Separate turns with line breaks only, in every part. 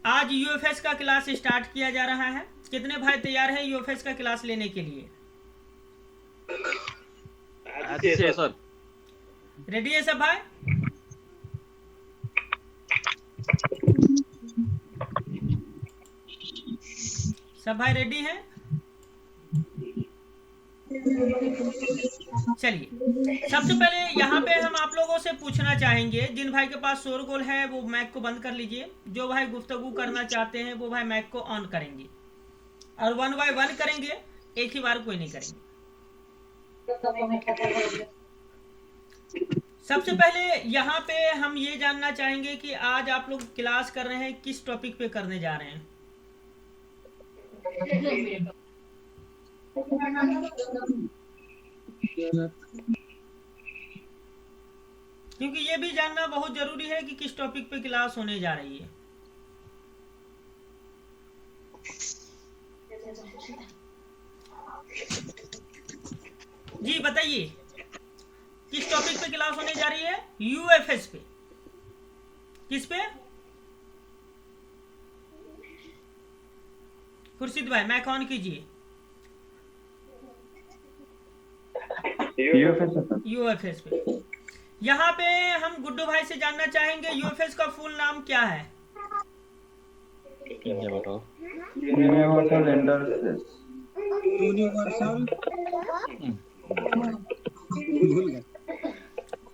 आज यूएफएस का class start किया जा रहा है। कितने भाई तैयार हैं यूएफएस का क्लास लेने के लिए?
आज से सर।
रेडी है सब भाई? सब भाई रेडी हैं? चलिए, सबसे पहले यहाँ पे हम आप लोगों से पूछना चाहेंगे, जिन भाई के पास शोरगोल है वो मैक को बंद कर लीजिए। जो भाई गुफ्तगू करना चाहते हैं वो भाई मैक को ऑन करेंगे, और 1 बाय 1 करेंगे, एक ही बार कोई नहीं करेंगे। सबसे पहले यहाँ पे हम ये जानना चाहेंगे कि आज आप लोग क्लास कर रहे हैं, किस टॉपिक पे करने जा रहे हैं? क्योंकि ये भी जानना बहुत जरूरी है कि किस टॉपिक पे क्लास होने जा रही है। जी बताइए, किस टॉपिक पे क्लास होने जा रही है? यूएफएस पे। किस पे? खुर्शीद भाई मैक ऑन कीजिए। यूएफएस पे। यहाँ पे हम गुड्डू भाई से जानना चाहेंगे यूएफएस का फुल नाम क्या है?
Universal interface.
यूनिवर्सल।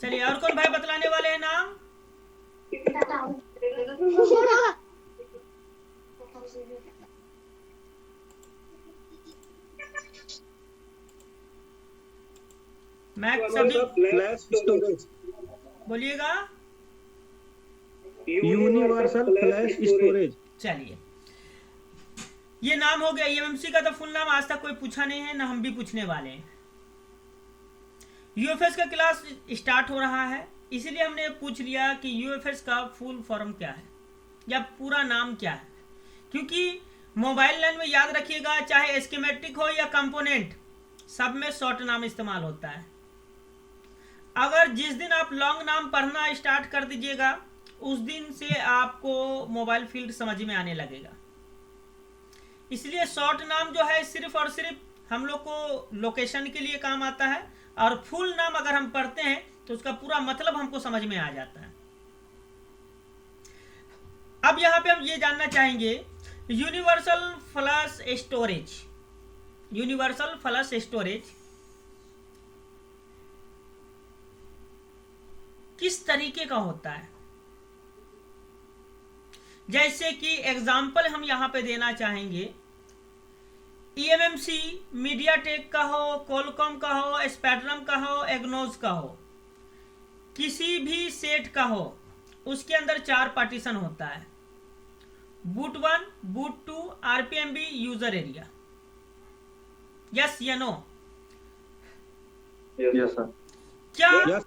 चलिए, और कौन भाई बतलाने वाले हैं नाम? मैक सभी
फ्लैश स्टोरेज।
बोलिएगा।
Universal flash storage.
चलिए, ये नाम हो गया। ईएमएमसी का तो फुल नाम आज तक कोई पूछा नहीं है, ना हम भी पूछने वाले हैं। यूएफएस का क्लास स्टार्ट हो रहा है, इसीलिए हमने पूछ लिया कि यूएफएस का फुल फॉर्म क्या है या पूरा नाम क्या है। क्योंकि मोबाइल लाइन में याद रखिएगा, चाहे स्कीमेटिक हो या कंपोनेंट, सब में शॉर्ट नाम इस्तेमाल होता है। अगर जिस दिन आप लॉन्ग नाम पढ़ना स्टार्ट कर दीजिएगा, उस दिन से आपको मोबाइल फील्ड समझ में आने लगेगा। इसलिए शॉर्ट नाम जो है सिर्फ और सिर्फ हम लोग को लोकेशन के लिए काम आता है, और फुल नाम अगर हम पढ़ते हैं तो उसका पूरा मतलब हमको समझ में आ जाता है। अब यहाँ पे हम ये जानना चाहेंगे, universal flash storage. Universal flash storage किस तरीके का होता है? जैसे कि एग्जाम्पल हम यहां पे देना चाहेंगे, ईएमएमसी मीडियाटेक का हो, कॉलकॉम का हो, स्पेक्ट्रम का हो, एग्नोज का हो, किसी भी सेट का हो, उसके अंदर 4 पार्टीशन होता है। Boot 1, boot 2, RPMB, user area. Yes या नो?
Yes sir.
क्या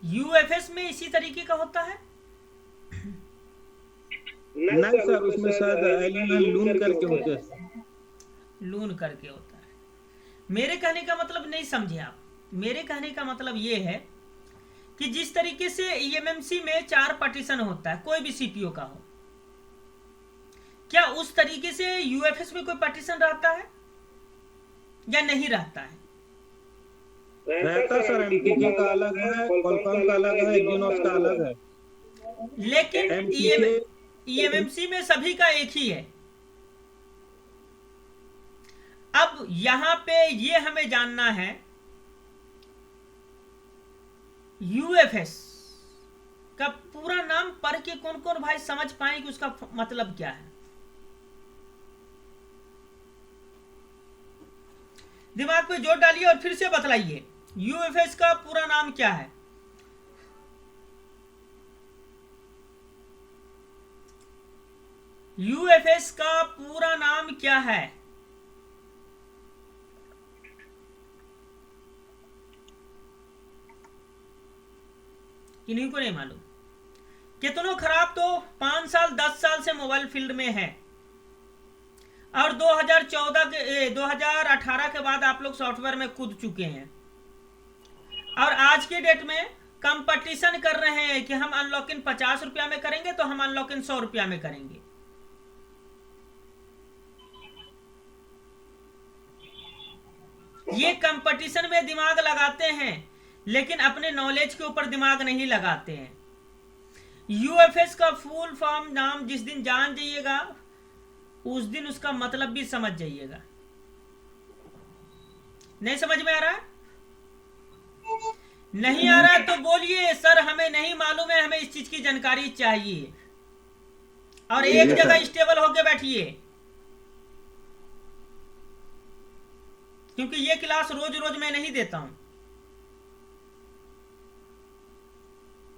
यूएफएस में इसी तरीके का होता है?
नहीं सर, उसमें शायद एलिमेंट लून करके होते हैं।
लून करके होता है। मेरे कहने का मतलब नहीं समझे आप। मेरे कहने का मतलब ये है कि जिस तरीके से ईएमएमसी में 4 पार्टीशन होता है, कोई भी सीपीयू का हो, क्या उस तरीके से यूएफएस में कोई पार्टीशन रहता है या नहीं रहता है?
रहता सर, एमटीके का अलग है, क्वालकॉम का अलग है, एक्सिनोस का अलग है।
लेकिन ईएमएमसी में सभी का एक ही है। अब यहां पे ये हमें जानना है, यूएफएस का पूरा नाम पढ़ के कौन कौन भाई समझ पाए कि उसका मतलब क्या है? दिमाग पे जोर डालिए और फिर से बतलाइए, यूएफएस का पूरा नाम क्या है? यूएफएस का पूरा नाम क्या है? किन्हीं को नहीं मालूम। कितनों खराब तो 5 साल 10 साल से मोबाइल फील्ड में है, और 2018 के बाद आप लोग सॉफ्टवेयर में कूद चुके हैं, और आज के डेट में कंपटीशन कर रहे हैं कि हम अनलॉक इन 50 रुपया में करेंगे तो हम अनलॉक इन 100 रुपया में करेंगे। ये कंपटीशन में दिमाग लगाते हैं लेकिन अपने नॉलेज के ऊपर दिमाग नहीं लगाते हैं। यूएफएस का फुल फॉर्म नाम जिस दिन जान जाइएगा उस दिन उसका मतलब भी समझ जाइएगा। नहीं समझ में आ रहा है? नहीं आ रहा तो बोलिए सर हमें नहीं मालूम है, हमें इस चीज की जानकारी चाहिए, और एक जगह स्टेबल होके बैठिए, क्योंकि ये क्लास रोज रोज मैं नहीं देता हूं।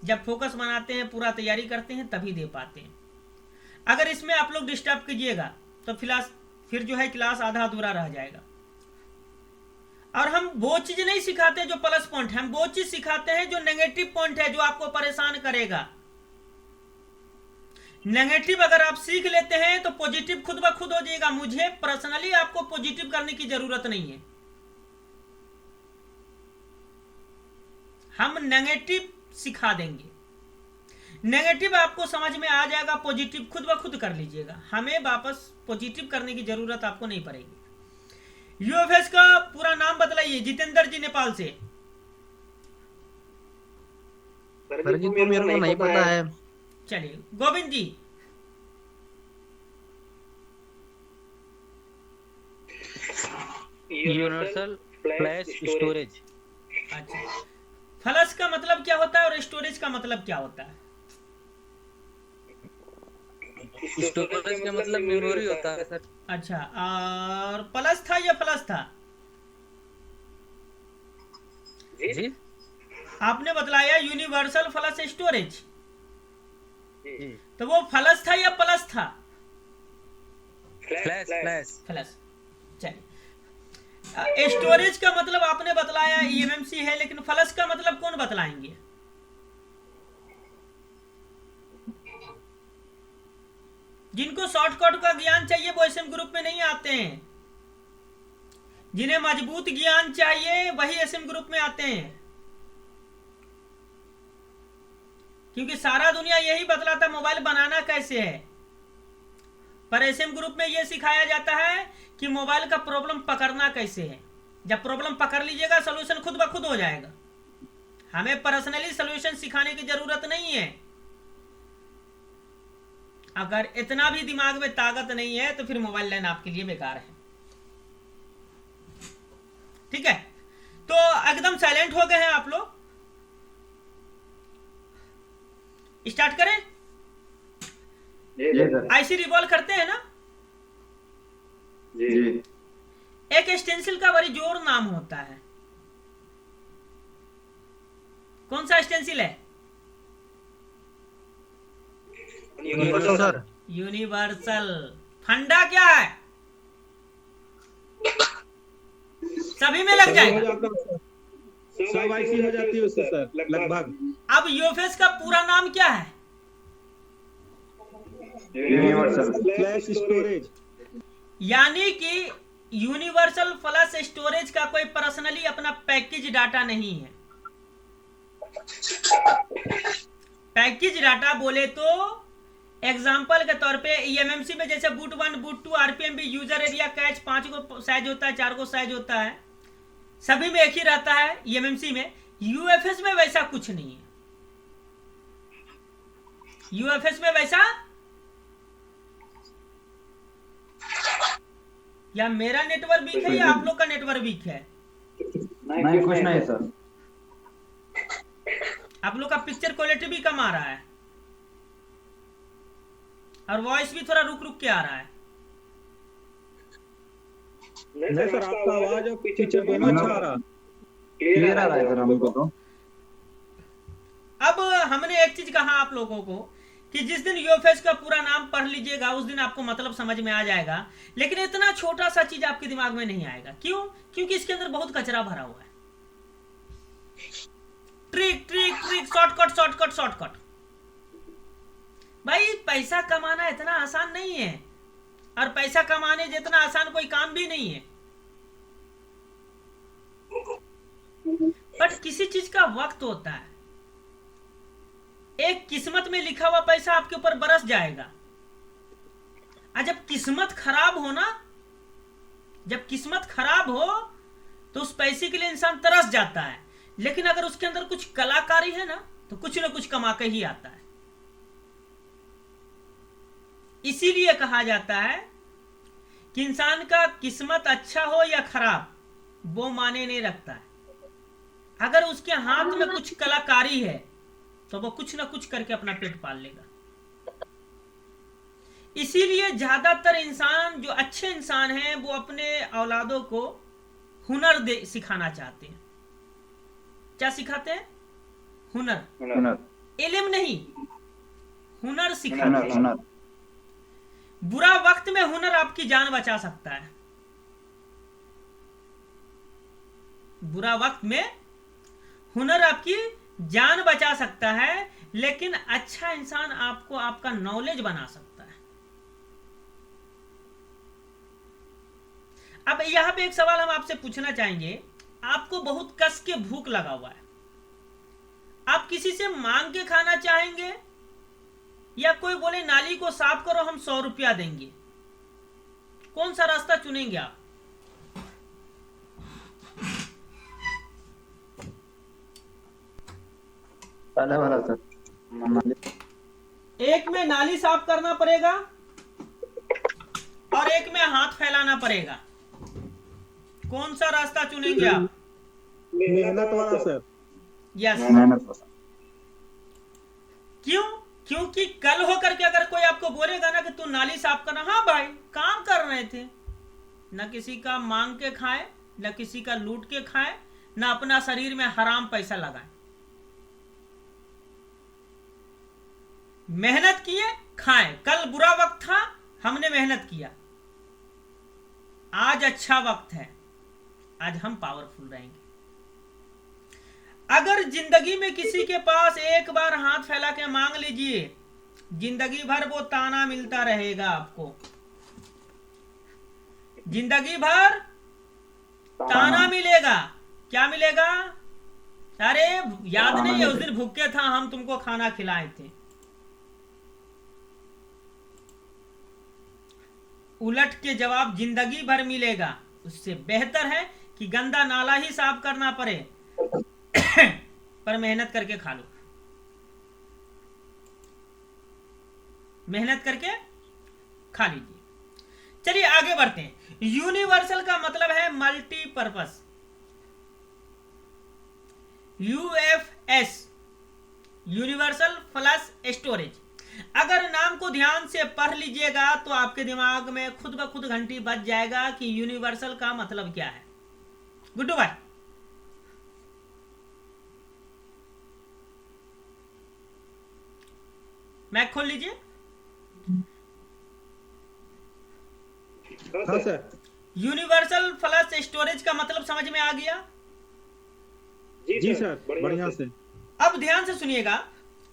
जब फोकस बनाते हैं, पूरा तैयारी करते हैं, तभी दे पाते हैं। अगर इसमें आप लोग डिस्टर्ब कीजिएगा तो फिर जो है क्लास आधा अधूरा रह जाएगा। और हम वो चीज नहीं सिखाते जो प्लस पॉइंट है, हम वो चीज सिखाते हैं जो नेगेटिव पॉइंट है, जो आपको परेशान करेगा। नेगेटिव अगर आप सीख लेते हैं तो पॉजिटिव खुद ब खुद हो जाएगा। मुझे पर्सनली आपको पॉजिटिव करने की जरूरत नहीं है। हम नेगेटिव सिखा देंगे, नेगेटिव आपको समझ में आ जाएगा, पॉजिटिव खुद ब खुद कर लीजिएगा। हमें वापस पॉजिटिव करने की जरूरत आपको नहीं पड़ेगी। यूएफएस का पूरा नाम बतलाइए जितेंद्र जी नेपाल से।
सर जी तो मेरे को नहीं पता है।
चलिए Govind ji.
Universal flash storage.
अच्छा, फ्लश का मतलब क्या होता है और स्टोरेज का मतलब क्या होता है?
स्टोरेज का मतलब मेमोरी होता है सर।
अच्छा, और प्लस था या फ्लश था?
जी
आपने बतलाया यूनिवर्सल फ्लश स्टोरेज,
जी।
तो वो फ्लश था या प्लस था?
Flash flash
flush. चलिए, स्टोरेज का मतलब आपने बतलाया ईएमएमसी है, लेकिन फ्लश का मतलब कौन बतलाएंगे? जिनको शॉर्टकट का ज्ञान चाहिए वो एसएम ग्रुप में नहीं आते हैं। जिन्हें मजबूत ज्ञान चाहिए वही एसएम ग्रुप में आते हैं, क्योंकि सारा दुनिया यही बतलाता मोबाइल बनाना कैसे है, पर एसएम ग्रुप में यह सिखाया जाता है कि मोबाइल का प्रॉब्लम पकड़ना कैसे है। जब प्रॉब्लम पकड़ लीजिएगा सॉल्यूशन खुद ब खुद हो जाएगा। हमें पर्सनली सॉल्यूशन सिखाने की जरूरत नहीं है। अगर इतना भी दिमाग में ताकत नहीं है तो फिर मोबाइल लाइन आपके लिए बेकार है। ठीक है, तो एकदम साइलेंट हो गए हैं आप लोग। स्टार्ट करें? आईसी रिवॉल्व करते हैं ना
जी।
एक स्टेंसिल का बड़ी जोर नाम होता है। कौन सा स्टेंसिल है?
यूनिवर्सल।
यूनिवर्सल। फंडा क्या है? सभी में लग जाएगा।
सब आईसी हो जाती है उससे सर लगभग।
अब यूएफएस का पूरा नाम क्या है?
Universal flash storage.
यानी कि यूनिवर्सल फ्लैश स्टोरेज का कोई पर्सनली अपना पैकेज डाटा नहीं है। पैकेज डाटा बोले तो एग्जाम्पल के तौर पे ईएमएमसी में जैसे बूट 1 बूट 2 आरपीएम भी यूजर एरिया कैच 5 को साइज होता है, 4 को साइज होता है, सभी में एक ही रहता है ईएमएमसी में। यूएफएस में वैसा कुछ नहीं है। यूएफएस में वैसा, या मेरा नेटवर्क वीक है या आप लोग का नेटवर्क वीक है?
नहीं कुछ नहीं सर।
आप लोग का पिक्चर क्वालिटी भी कम आ रहा है और वॉइस भी थोड़ा रुक रुक के आ रहा है।
नहीं सर, आपका आवाज और पिक्चर दोनों अच्छा आ रहा, क्लियर आ रहा है सर हमको तो।
अब हमने एक चीज कहा आप लोगों को कि जिस दिन यूएफएस का पूरा नाम पढ़ लीजिएगा उस दिन आपको मतलब समझ में आ जाएगा, लेकिन इतना छोटा सा चीज आपके दिमाग में नहीं आएगा। क्यों? क्योंकि इसके अंदर बहुत कचरा भरा हुआ है। Trick trick trick, shortcut shortcut shortcut. भाई पैसा कमाना इतना आसान नहीं है, और पैसा कमाने जितना आसान कोई काम भी नहीं है। बट किसी चीज का वक्त होता है। किस्मत में लिखा हुआ पैसा आपके ऊपर बरस जाएगा। और जब किस्मत खराब हो ना, जब किस्मत खराब हो तो उस पैसे के लिए इंसान तरस जाता है, लेकिन अगर उसके अंदर कुछ कलाकारी है ना तो कुछ ना कुछ कमा के ही आता है। इसीलिए कहा जाता है कि इंसान का किस्मत अच्छा हो या खराब वो माने नहीं रखता है। अगर उसके हाथ में कुछ कलाकारी है तो वो कुछ ना कुछ करके अपना पेट पाल लेगा। इसीलिए ज्यादातर इंसान, जो अच्छे इंसान हैं, वो अपने औलादों को हुनर सिखाना चाहते हैं। क्या सिखाते हैं? हुनर। इल्म नहीं, हुनर सिखाते हैं। बुरा वक्त में हुनर आपकी जान बचा सकता है। बुरा वक्त में हुनर आपकी जान बचा सकता है, लेकिन अच्छा इंसान आपको आपका नॉलेज बना सकता है। अब यहां पे एक सवाल हम आपसे पूछना चाहेंगे। आपको बहुत कस के भूख लगा हुआ है, आप किसी से मांग के खाना चाहेंगे या कोई बोले नाली को साफ करो हम 100 रुपया देंगे? कौन सा रास्ता चुनेंगे आप?
पहले वाला सर।
एक में नाली साफ करना पड़ेगा और एक में हाथ फैलाना पड़ेगा। कौन सा रास्ता चुनेंगे आप?
मेहनत वाला सर।
यस। क्यों? क्योंकि कल होकर के अगर कोई आपको बोलेगा ना कि तू नाली साफ करना, हाँ भाई काम कर रहे थे, न किसी का मांग के खाए, न किसी का लूट के खाए, न अपना शरीर में हराम पैसा लगाए। मेहनत किए, खाए। कल बुरा वक्त था, हमने मेहनत किया। आज अच्छा वक्त है, आज हम पावरफुल रहेंगे। अगर जिंदगी में किसी के पास एक बार हाथ फैला के मांग लीजिए, जिंदगी भर वो ताना मिलता रहेगा आपको। जिंदगी भर ताना मिलेगा। क्या मिलेगा? अरे याद नहीं है उस दिन भूखे था, हम तुमको खाना खिलाए थे। उलट के जवाब जिंदगी भर मिलेगा। उससे बेहतर है कि गंदा नाला ही साफ करना पड़े पर मेहनत करके खा लो। मेहनत करके खा लीजिए। चलिए आगे बढ़ते हैं। यूनिवर्सल का मतलब है multipurpose. UFS, universal flush storage. अगर नाम को ध्यान से पढ़ लीजिएगा तो आपके दिमाग में खुद ब खुद घंटी बज जाएगा कि यूनिवर्सल का मतलब क्या है। गुड्डू भाई, मैक खोल लीजिए।
हाँ सर।
यूनिवर्सल फ्लश स्टोरेज का मतलब समझ में आ गया?
जी सर, बढ़िया से।
अब ध्यान से सुनिएगा।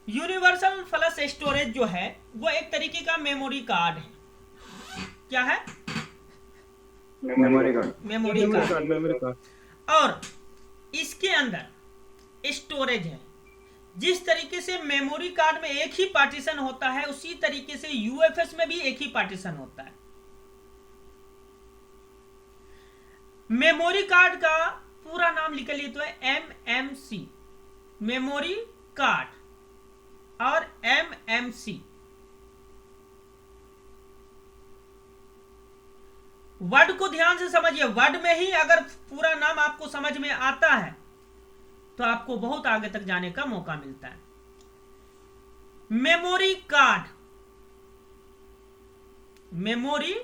यूनिवर्सल फ्लश स्टोरेज जो है वो एक तरीके का मेमोरी कार्ड है। क्या है?
Memory card.
Memory card. और इसके अंदर स्टोरेज है। जिस तरीके से मेमोरी कार्ड में एक ही पार्टीशन होता है, उसी तरीके से यूएफएस में भी एक ही पार्टीशन होता है। मेमोरी कार्ड का पूरा नाम लिख लिए तो है एमएमसी, मेमोरी कार्ड और एमएमसी। वर्ड को ध्यान से समझिए। वर्ड में ही अगर पूरा नाम आपको समझ में आता है तो आपको बहुत आगे तक जाने का मौका मिलता है। मेमोरी कार्ड, मेमोरी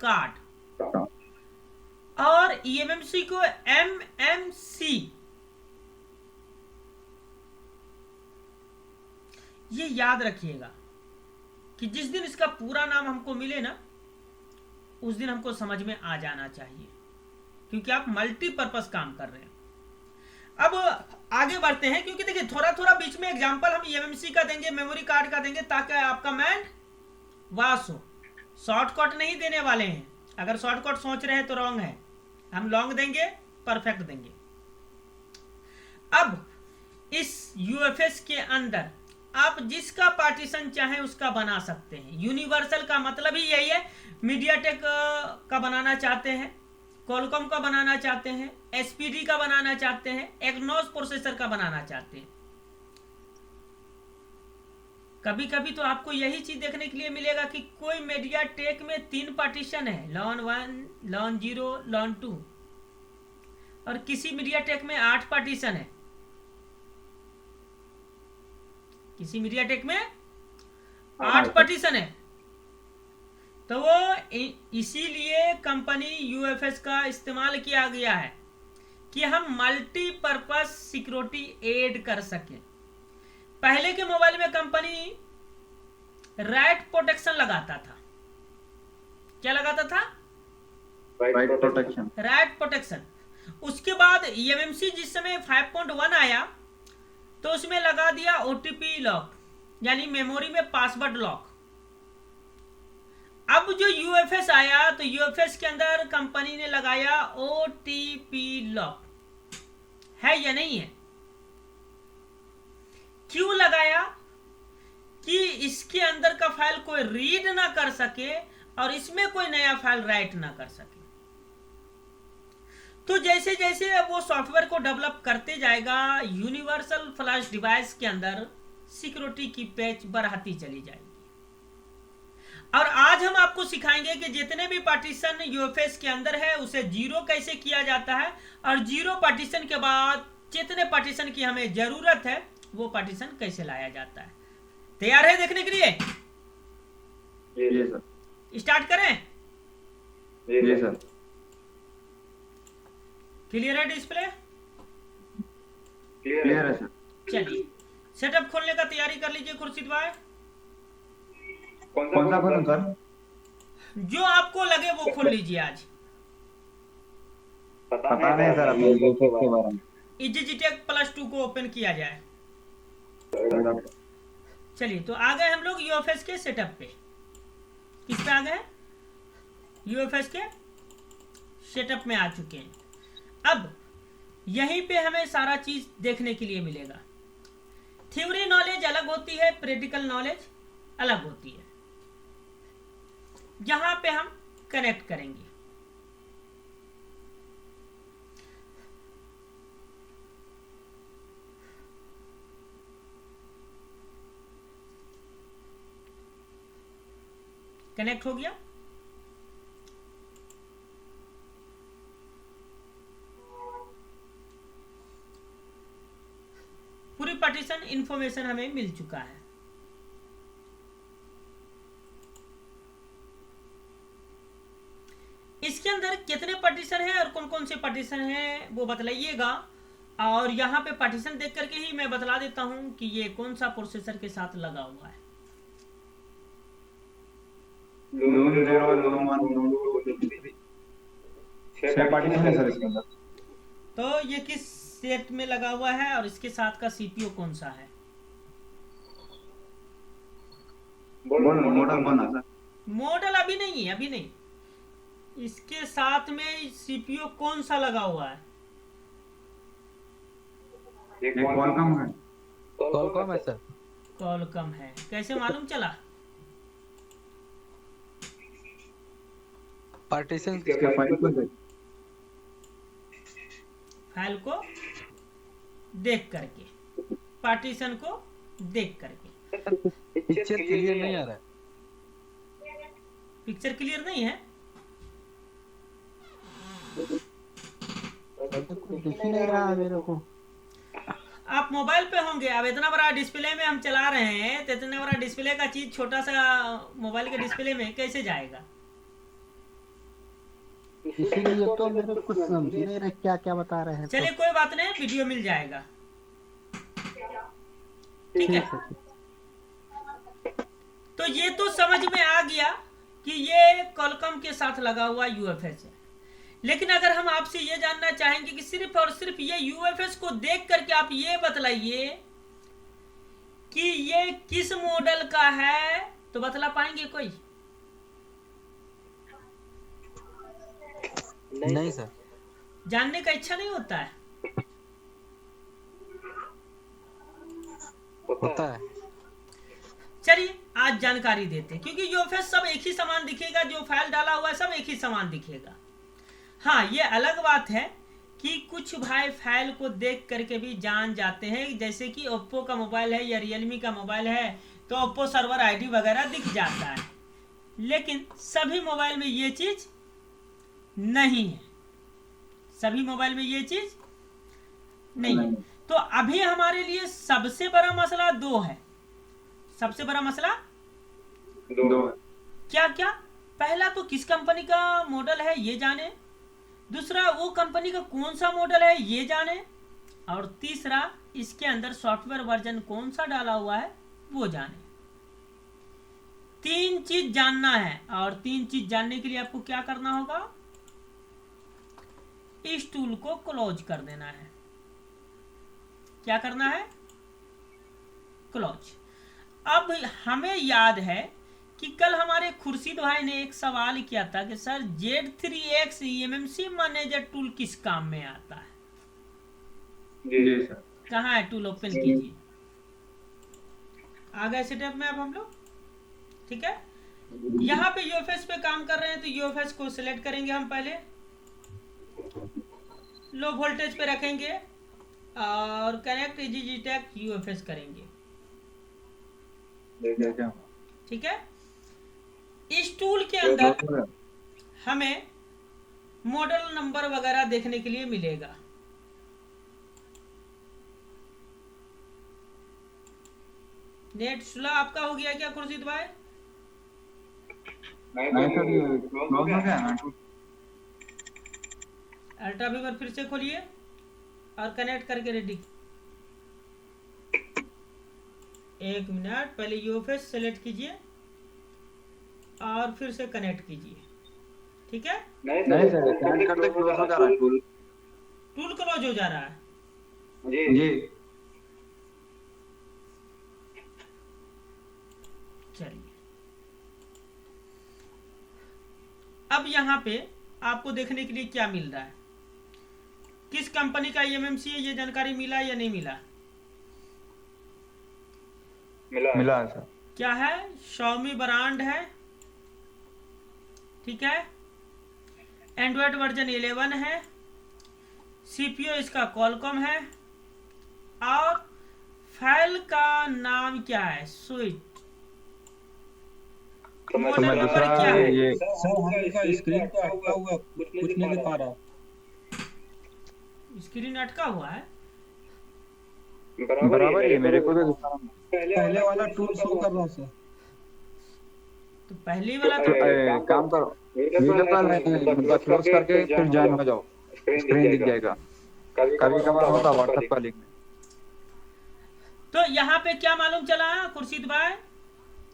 कार्ड और एमएमसी को एमएमसी। ये याद रखिएगा कि जिस दिन इसका पूरा नाम हमको मिले ना, उस दिन हमको समझ में आ जाना चाहिए, क्योंकि आप मल्टीपर्पस काम कर रहे हैं। अब आगे बढ़ते हैं, क्योंकि देखिए थोड़ा थोड़ा बीच में एग्जांपल हम एमएमसी का देंगे, मेमोरी कार्ड का देंगे, ताकि आपका माइंड वास हो। शॉर्टकट नहीं देने वाले हैं। अगर शॉर्टकट सोच रहे हैं तो रॉन्ग है। हम लॉन्ग देंगे, परफेक्ट देंगे। अब इस यूएफएस के अंदर आप जिसका पार्टीशन चाहें उसका बना सकते हैं। यूनिवर्सल का मतलब ही यही है। मीडियाटेक का बनाना चाहते हैं, क्वालकॉम का बनाना चाहते हैं, एसपीडी का बनाना चाहते हैं, एक्नोस प्रोसेसर का बनाना चाहते हैं। कभी कभी तो आपको यही चीज देखने के लिए मिलेगा कि कोई मीडियाटेक में 3 पार्टीशन है, लॉन 1, लॉन 0, लॉन 2, और किसी मीडियाटेक में 8 पार्टीशन है। किसी मीडियाटेक में 8 पार्टीशन है। तो वो इसीलिए कंपनी यूएफएस का इस्तेमाल किया गया है कि हम मल्टीपर्पज सिक्योरिटी ऐड कर सकें। पहले के मोबाइल में कंपनी राइट प्रोटेक्शन लगाता था। क्या लगाता था?
Right protection.
Right protection. उसके बाद एमएमसी जिस समय 5.1 आया तो उसमें लगा दिया ओटीपी लॉक, यानी मेमोरी में पासवर्ड लॉक। अब जो यूएफएस आया तो यूएफएस के अंदर कंपनी ने लगाया ओटीपी लॉक। है या नहीं है? क्यों लगाया? कि इसके अंदर का फाइल कोई रीड ना कर सके और इसमें कोई नया फाइल राइट ना कर सके। तो जैसे जैसे अब वो सॉफ्टवेयर को डेवलप करते जाएगा, यूनिवर्सल फ्लैश डिवाइस के अंदर सिक्योरिटी की पैच बढ़ाती चली जाएगी। और आज हम आपको सिखाएंगे कि जितने भी पार्टीशन यूएफएस के अंदर है उसे 0 कैसे किया जाता है, और 0 पार्टीशन के बाद जितने पार्टीशन की हमें जरूरत है वो पार्टीशन कैसे लाया जाता है। तैयार है देखने के लिए?
जी सर।
स्टार्ट करें?
जी सर।
क्लियर है डिस्प्ले?
क्लियर है सर।
चलिए सेटअप खोलने का तैयारी कर लीजिए खुर्शीद भाई।
कौन सा खोलूं सर?
जो आपको लगे वो खोल लीजिए आज।
पता नहीं सर अभी यूएफएस के बारे में।
EasyJetech +2 को ओपन किया जाए। चलिए तो आ गए हम लोग यूएफएस के सेटअप पे। किस पे आ गए? यूएफएस के सेटअप में आ चुके हैं। अब यहीं पे हमें सारा चीज देखने के लिए मिलेगा। थ्योरी नॉलेज अलग होती है, प्रैक्टिकल नॉलेज अलग होती है। यहां पे हम कनेक्ट करेंगे। कनेक्ट हो गया। पूरी पार्टीशन इंफॉर्मेशन हमें मिल चुका है। इसके अंदर कितने पार्टीशन हैं और कौन कौन से पार्टीशन हैं वो बतलाइएगा। और यहाँ पे पार्टीशन देख करके ही मैं बतला देता हूं कि ये कौन सा प्रोसेसर के साथ लगा हुआ है।
लून 0, लून 1, लून 2, 6 पार्टीशन है सर इसके अंदर।
तो ये किस सेट में लगा हुआ है और इसके साथ का सीपीयू कौन सा है?
मॉडल बना सर।
मॉडल अभी नहीं है, अभी नहीं। इसके साथ में सीपीयू कौन सा लगा हुआ है?
एक क्वालकॉम है।
क्वालकॉम है सर।
क्वालकॉम है। कैसे मालूम चला?
पार्टीशन
इसके फाइल को देख।
फाइल को देख करके, पार्टीशन को देख करके।
पिक्चर क्लियर नहीं आ रहा है।
पिक्चर क्लियर नहीं है?
दिख ही नहीं रहा मेरे को।
आप मोबाइल पे होंगे। अब इतना बड़ा डिस्प्ले में हम चला रहे हैं तो इतना बड़ा डिस्प्ले का चीज छोटा सा मोबाइल के डिस्प्ले में कैसे जाएगा?
इसीलिए तो मेरे को कुछ समझ ही नहीं रहा क्या क्या बता रहे हैं।
चलिए कोई बात नहीं, वीडियो मिल जाएगा। ठीक है। तो ये तो समझ में आ गया कि ये क्वालकॉम के साथ लगा हुआ यूएफएस है। लेकिन अगर हम आपसे ये जानना चाहेंगे कि सिर्फ और सिर्फ ये यूएफएस को देख करके आप ये बतलाइए कि ये किस मॉडल का है, तो बतला पाएंगे कोई?
नहीं सर।
जानने का इच्छा नहीं होता है?
होता है।
आज जानकारी देते हैं, क्योंकि यूएफएस सब एक ही समान दिखेगा, जो फाइल डाला हुआ है सब एक ही समान दिखेगा। हाँ, ये अलग बात है कि कुछ भाई फाइल को देख करके भी जान जाते हैं, जैसे कि ओप्पो का मोबाइल है या रियलमी का मोबाइल है तो ओप्पो सर्वर आईडी वगैरह दिख जाता है, लेकिन सभी मोबाइल में ये चीज नहीं है, सभी मोबाइल में ये चीज नहीं है। तो अभी हमारे लिए सबसे बड़ा मसला दो है। सबसे बड़ा मसला
दो
क्या क्या? पहला तो किस कंपनी का मॉडल है ये जाने, दूसरा वो कंपनी का कौन सा मॉडल है ये जाने, और तीसरा इसके अंदर सॉफ्टवेयर वर्जन कौन सा डाला हुआ है वो जाने। तीन चीज जानना है, और तीन चीज जानने के लिए आपको क्या करना होगा, इस टूल को क्लोज कर देना है। क्या करना है? क्लोज। अब हमें याद है कि कल हमारे खुर्शीद भाई ने एक सवाल किया था कि sir Z3X eMMC manager tool किस काम में आता है?
जी सर।
कहाँ है टूल? ओपन कीजिए। आ गए सेटअप में अब हम लोग, ठीक है। यहाँ पे यूएफएस पे काम कर रहे हैं तो यूएफएस को सिलेक्ट करेंगे हम, पहले लो वोल्टेज पे रखेंगे और कनेक्ट EasyJetect यूएफएस करेंगे, ठीक है। इस टूल के अंदर हमें मॉडल नंबर वगैरह देखने के लिए मिलेगा। नेट स्लो आपका हो गया क्या खुर्शीद भाई?
नहीं सर, ये क्लोज हो गया ना।
अल्ट्रा फीवर फिर से खोलिए और कनेक्ट करके रेडी। एक मिनट, पहले यूएफएस सेलेक्ट कीजिए और फिर से कनेक्ट कीजिए, ठीक है।
नहीं सर, कनेक्ट करते क्लोज हो जा रहा है टूल।
टूल क्लोज हो जा रहा है।
जी
चलिए, अब यहाँ पे आपको देखने के लिए क्या मिल रहा है, किस कंपनी का eMMC है ये जानकारी मिला या नहीं मिला?
मिला है सर।
क्या है? Xiaomi ब्रांड है, ठीक है। एंड्रॉयड वर्जन 11 है, सीपीयू इसका Qualcomm है, और फाइल का नाम क्या है? स्वीट। मॉडल नंबर क्या है?
ये
सर हल्का स्क्रीन पे अटका हुआ, कुछ नहीं दिखा रहा।
स्क्रीन अटका हुआ है।
बराबर है, मेरे को तो दिखा रहा है।
पहले वाला टूल शो कर रहा सर।
तो पहली वाला
तो काम करो, वीडियो कॉल मतलब क्लोज करके फिर ज्वाइन हो जाओ, स्क्रीन दिख जाएगा। कभी कभार होता व्हाट्सएप कॉलिंग में।
तो यहाँ पे क्या मालूम चला खुर्शीद भाई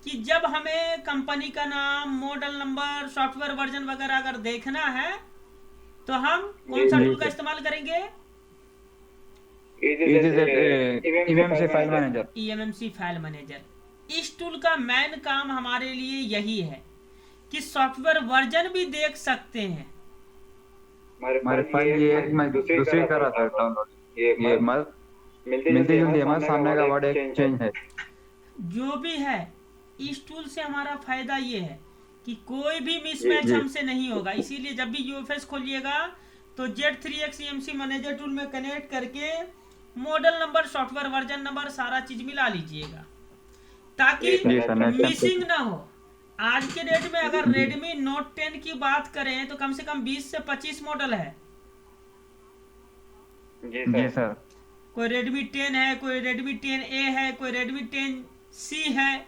कि जब हमें कंपनी का नाम, मॉडल नंबर, सॉफ्टवेयर वर्जन वगैरह अगर देखना है तो हम कौन सा टूल का इस्तेमाल करेंगे?
eMMC file manager.
eMMC file manager. इस टूल का मेन काम हमारे लिए यही है कि सॉफ्टवेयर वर्जन भी देख सकते हैं।
हमारे फाइल ये मैं दूसरी कर रहा था डाउनलोड, ये मिलती जुलती हमारे सामने का वर्ड एक चेंज है।
जो भी है, इस टूल से हमारा फायदा ये है कि कोई भी मिसमैच हमसे नहीं होगा। इसीलिए जब भी यूएफएस खोलिएगा तो Z3X eMMC मैनेजर टूल में कनेक्ट करके model number, software version number सारा चीज मिला लीजिएगा ताकि मिसिंग ना हो। आज के डेट में अगर Redmi Note 10 की बात करें तो कम से कम 20 से 25 मॉडल है।
जी सर।
कोई Redmi 10 है, कोई Redmi 10A है, कोई Redmi 10C है,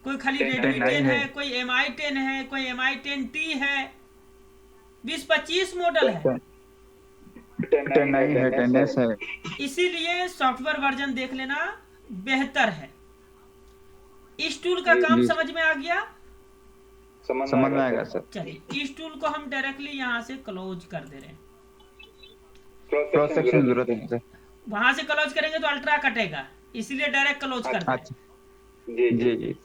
कोई खाली Redmi 10 है, कोई MI 10 है, कोई MI 10T है। 20-25 मॉडल है।
10i है, 10s है।
इसीलिए सॉफ्टवेयर वर्जन देख लेना बेहतर है। इस टूल का काम समझ में आ गया?
समझ में आएगा सर।
चलिए, इस टूल को हम डायरेक्टली यहाँ से क्लोज कर दे रहे हैं।
क्रॉस सेक्शन जरूरत है सर।
वहां से क्लोज करेंगे तो अल्ट्रा कटेगा, इसलिए डायरेक्ट क्लोज कर दे।
अच्छा, जी जी।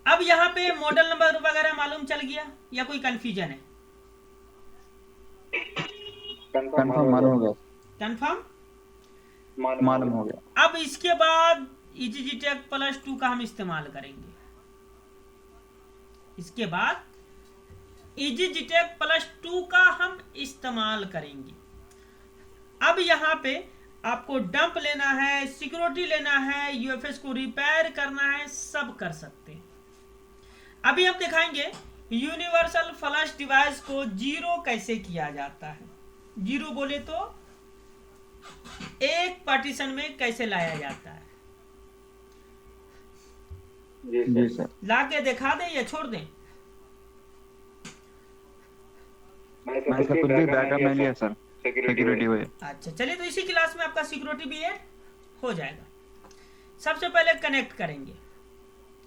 अब यहाँ पे मॉडल नंबर वगैरह मालूम चल गया या कोई कंफ्यूजन है?
कंफर्म मालूम हो गया।
कंफर्म
मालूम हो गया।
अब इसके बाद EasyJetect Plus 2 का हम इस्तेमाल करेंगे। इसके बाद EasyJetech +2 का हम इस्तेमाल करेंगे। अब यहाँ पे आपको डंप लेना है, सिक्योरिटी लेना है, यूएफएस को रिपेयर करना है, सब कर सकते हैं। अभी हम दिखाएंगे यूनिवर्सल फ्लश डिवाइस को जीरो कैसे किया जाता है। जीरो बोले तो एक पार्टीशन में कैसे लाया जाता है।
जी सर।
ला के दिखा दें या छोड़ दें?
मैं सब कुछ भी बैकअप में लिया सर, सिक्योरिटी हुई।
अच्छा चलिए, तो इसी क्लास में आपका सिक्योरिटी भी ऐड हो जाएगा। सबसे पहले कनेक्ट करेंगे।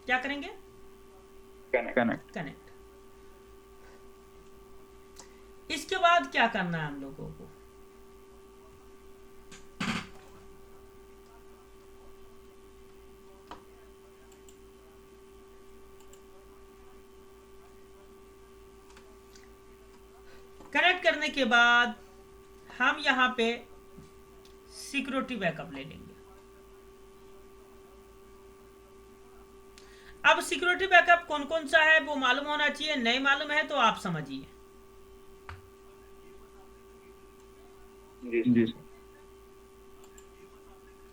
क्या करेंगे? कनेक्ट। इसके बाद क्या करना है हम लोगों को? कनेक्ट करने के बाद हम यहाँ पे सिक्योरिटी बैकअप ले लेंगे। अब सिक्योरिटी बैकअप कौन कौन सा है वो मालूम होना चाहिए, नहीं मालूम है तो आप समझिए।
जी सर।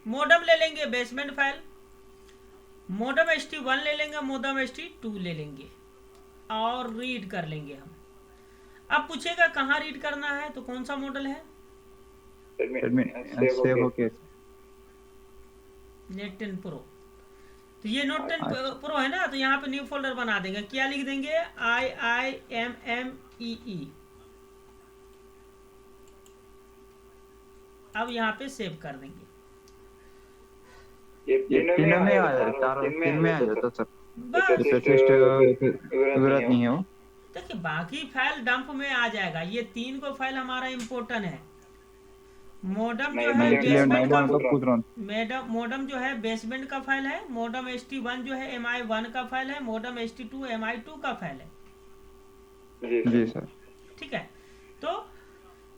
मोडम ले लेंगे, बेसमेंट फाइल, मोडम HT1 ले लेंगे, मोडम HT2 ले लेंगे और रीड कर लेंगे हम। अब पूछेगा कहाँ रीड करना है, तो कौन सा मॉडल है?
Save okay.
Net 10 pro. तो ये नोट 10 प्रो है ना, तो यहाँ पे न्यू फोल्डर बना देंगे। क्या लिख देंगे? IIMMEE। अब यहाँ पे सेव कर देंगे।
तीन में आ जाए, तीन में आ जाता सर।
बस
जरूरत नहीं है वो।
देखिए बाकी फाइल डंप में आ जाएगा। ये 3 को फाइल हमारा इम्पोर्टेंट है। मोडम जो है बेसमेंट का, मोडम जो है बेसमेंट का फाइल है। मोडम HT1 जो है MI1 का फाइल है। मोडम HT2 MI2 का फाइल है।
जी सर।
ठीक है, तो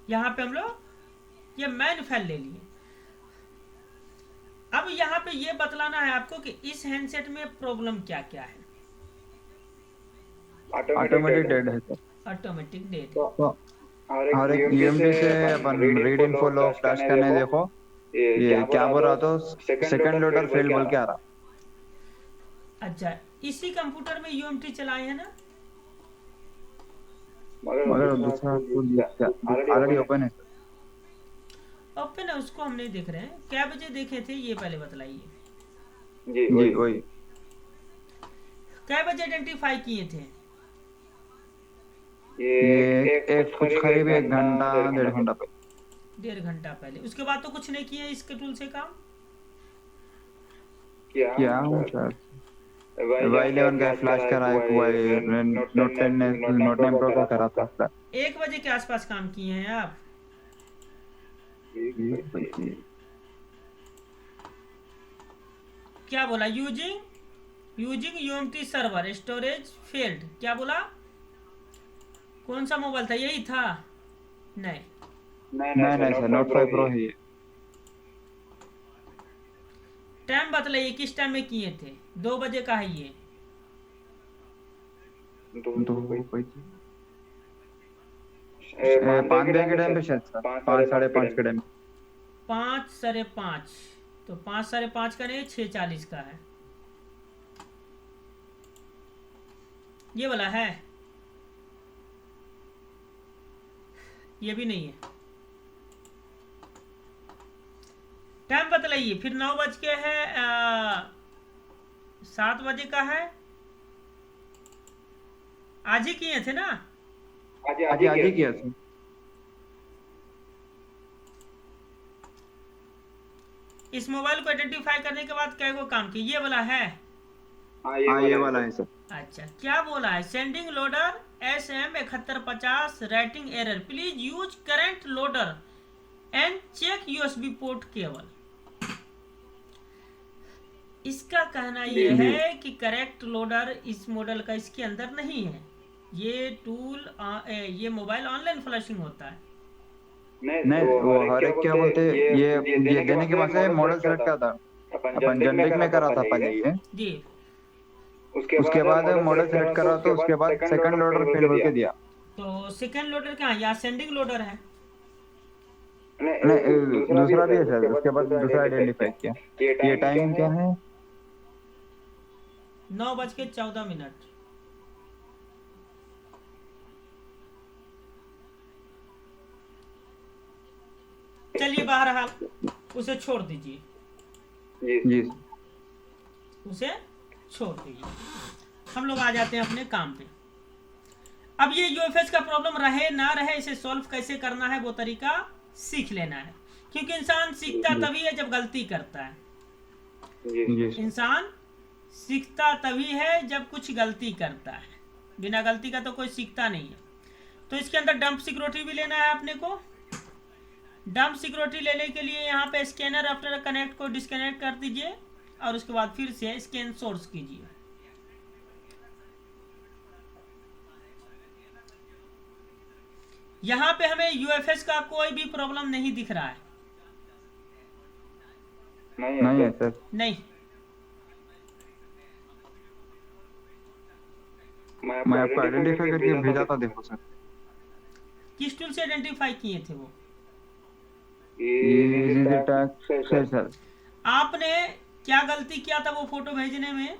यहाँ पे हम लोग ये मैन फाइल ले लिए। अब यहाँ पे ये बतलाना है आपको कि इस हैंडसेट में प्रॉब्लम क्या क्या है।
ऑटोमेटिक डेड है सर।
ऑटोमेटिक डेट
और एक यूएमडी से अपन रीड इन्फो लो फ्लैश करने देखो, ये क्या बोल रहा तो सेकंड लोडर फेल बोल के आ रहा।
अच्छा, इसी कंप्यूटर में यूएमटी चलाए हैं ना?
मगर दूसरा ऑलरेडी ओपन है।
ओपन है, उसको हम नहीं देख रहे हैं। क्या बजे देखे थे ये पहले बतलाइए।
जी वही।
क्या बजे आइडेंटिफाई किए थे?
ये एक कुछ करीब 1 घंटा 1.5 घंटा पहले।
1.5 घंटा पहले। उसके बाद तो कुछ नहीं किए इसके टूल से काम?
क्या हो सर? Y11 का फ्लैश करा है, नोट 10 ने नोट 9 प्रो का करा था।
1 बजे के आसपास काम किए हैं आप? क्या बोला? Using UMT server storage failed. क्या बोला? कौन सा मोबाइल था? यही था? नहीं
सर, नोट 5 प्रो है।
टाइम बतलाइए, किस टाइम में किए थे? 2 बजे का है ये।
2 बजे 5 बजे के टाइम पे शायद सर, 5 साढ़े 5 के टाइम।
5 साढ़े 5, तो 5 साढ़े 5 का नहीं, 6:40 का है। ये वाला है? ये भी नहीं है। टाइम बतलाइए। फिर 9 बज के है, 7 बजे का है। आज ही किए थे ना?
आज ही किया सर।
इस मोबाइल को आइडेंटिफाई करने के बाद क्या को काम किया? ये वाला है?
हाँ ये वाला है सर।
अच्छा, क्या बोला है? Sending loader SM7150 writing error, please use current loader and check USB port cable. इसका कहना यह है कि करेक्ट लोडर इस मॉडल का इसके अंदर नहीं है। ये टूल ये मोबाइल ऑनलाइन फ्लशिंग होता है।
नहीं वो हर एक क्या बोलते हैं, ये देने के बाद से मॉडल सेलेक्ट करता। अपन जनरिक में करा था पहले ये
जी।
उसके बाद मॉडल सेलेक्ट करा तो उसके बाद सेकंड लोडर फेल होके दिया।
तो सेकेंड लोडर क्या है, या सेंडिंग लोडर है?
नहीं दूसरा भी है सर, उसके बाद दूसरा आइडेंटिफाई किया। ये टाइम क्या है?
9:14। चलिए बहरहाल उसे छोड़ दीजिए,
जी
उसे छोड़ दीजिए। हम लोग आ जाते हैं अपने काम पे। अब ये यूएफएस का प्रॉब्लम रहे ना रहे, इसे सॉल्व कैसे करना है वो तरीका सीख लेना है, क्योंकि इंसान सीखता तभी है जब गलती करता है।
जी
इंसान सीखता तभी है जब कुछ गलती करता है, बिना गलती का तो कोई सीखता नहीं है। तो इसके अंदर डंप सिक्योरिटी भी लेना है अपने को। डंप सिक्योरिटी लेने के लिए यहाँ पे स्कैनर आफ्टर कनेक्ट को डिस्कनेक्ट कर दीजिए और उसके बाद फिर से स्कैन सोर्स कीजिए। यहाँ पे हमें यूएफएस का कोई भी प्रॉब्लम नहीं दिख रहा है।
नहीं है सर।
नहीं,
मैं आपको आइडेंटिफाई करके भेजा था, देखो सर।
किस टूल से आइडेंटिफाई किए थे वो?
ये टैग सर।
आपने क्या गलती किया था वो फोटो भेजने में?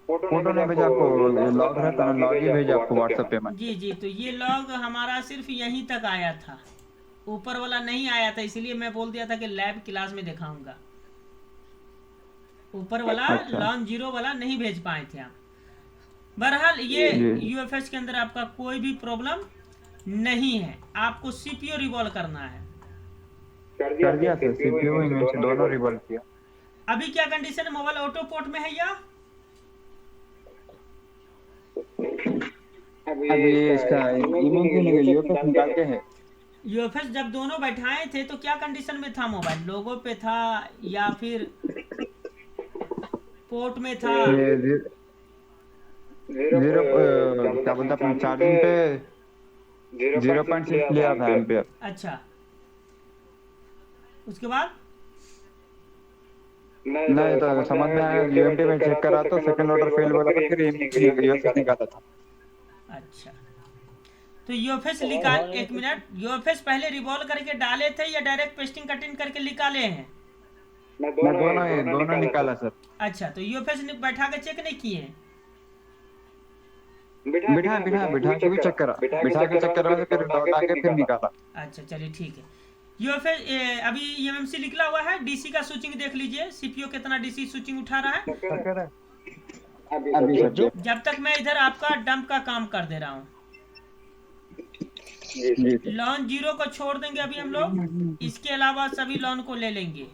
फोटो नहीं भेजा आपको, लॉग रहता ना, लॉग ही भेजा आपको व्हाट्सएप पे मैं।
जी, तो ये लॉग हमारा सिर्फ यहीं तक आया था, ऊपर वाला नहीं आया था, इसलिए मैं बोल दिया था कि लैब क्लास में दिखाऊंगा। ऊपर वाला
अच्छा।
लॉन्च 0 वाला नहीं भेज पाए थे आप। बहरहाल ये यूएफएस के अंदर आपका कोई भी प्रॉब्लम नहीं है। आपको सीपीयू रिवॉल्व करना है।
कर दिया सर, सीपीयू इमेज दोनों रिवॉल्व किया।
अभी क्या कंडीशन है, मोबाइल ऑटो पोर्ट में है या?
अभी इसका इमेज यूएफएस निकाल के है।
यूएफएस जब दोनों बैठाए थे तो क्या कंडीशन में था मोबाइल? लोगो पे था या फिर पोर्ट में था?
जीरो क्या बोलते अपने चार्जिंग पे 0.6 लिया था एम्पियर।
अच्छा, उसके बाद
नहीं तो समझ में आया, यूएमटी में चेक करा तो सेकंड ऑर्डर फेल बोला था, फिर यूएफएस निकाला था।
अच्छा, तो यूएफएस निकाल, एक मिनट, यूएफएस पहले रिवॉल्व करके डाले थे या डायरेक्ट पेस्टिंग कटिंग करके निकाले हैं?
मैं दोनों निकाला सर।
अच्छा, तो यूएफएस बैठा के चेक नहीं किए हैं?
बिठा के भी चेक करा, बिठा के चेक करा फिर लौटा के फिर निकाला।
अच्छा चलिए ठीक है। यूएफएस अभी एमएमसी निकला हुआ है, डीसी का स्विचिंग देख लीजिए, सीपीयू कितना डीसी स्विचिंग उठा रहा है।
अभी सर
जब तक मैं इधर आपका डंप का काम कर दे रहा हूँ। लॉन 0 को छोड़ देंगे अभी हम लोग, इसके अलावा सभी लॉन को ले लेंगे।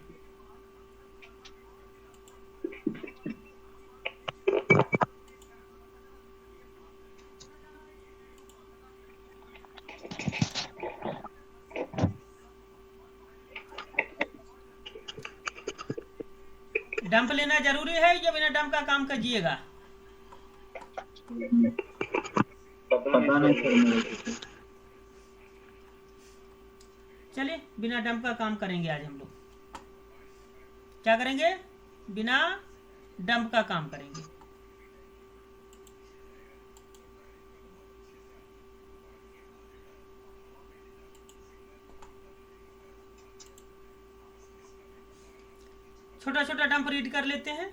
डंप लेना जरूरी है या बिना डंप का काम कीजिएगा?
पता नहीं सर।
चलिए बिना डंप का काम करेंगे आज हम लोग। क्या करेंगे? बिना डंप का काम करेंगे। छोटा छोटा डंप रीड कर लेते हैं।